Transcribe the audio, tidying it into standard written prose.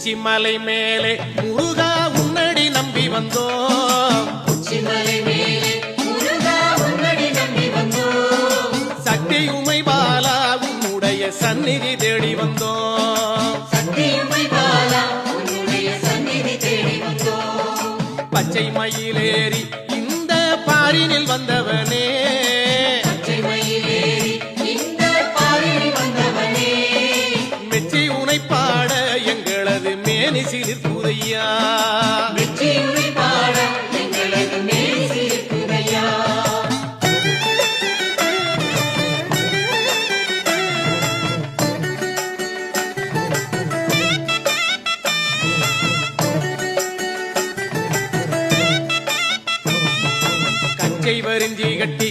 உச்சிமலை மேலே முருகா உன்னடி நம்பி வந்தோம். உச்சிமலை மேலே முருகா உன்னடி நம்பி வந்தோம். சக்தி உமை பாலா உன்னுடைய சந்நிதி தேடி வந்தோம். சக்தி உமை பாலா உன்னுடைய சந்நிதி தேடி வந்தோம். பச்சை மயிலேறி இந்த பாரினில் வந்தவனே, பச்சை மயிலேறி இந்த பாரினில் வந்தவனே, மெச்சி உனை பாட எங்களது மேனி சிலிர்க்குதையா. மெச்சி உனை பாட எங்களது மேனி சிலிர்க்குதையா. கச்சை வரிஞ்சி கட்டி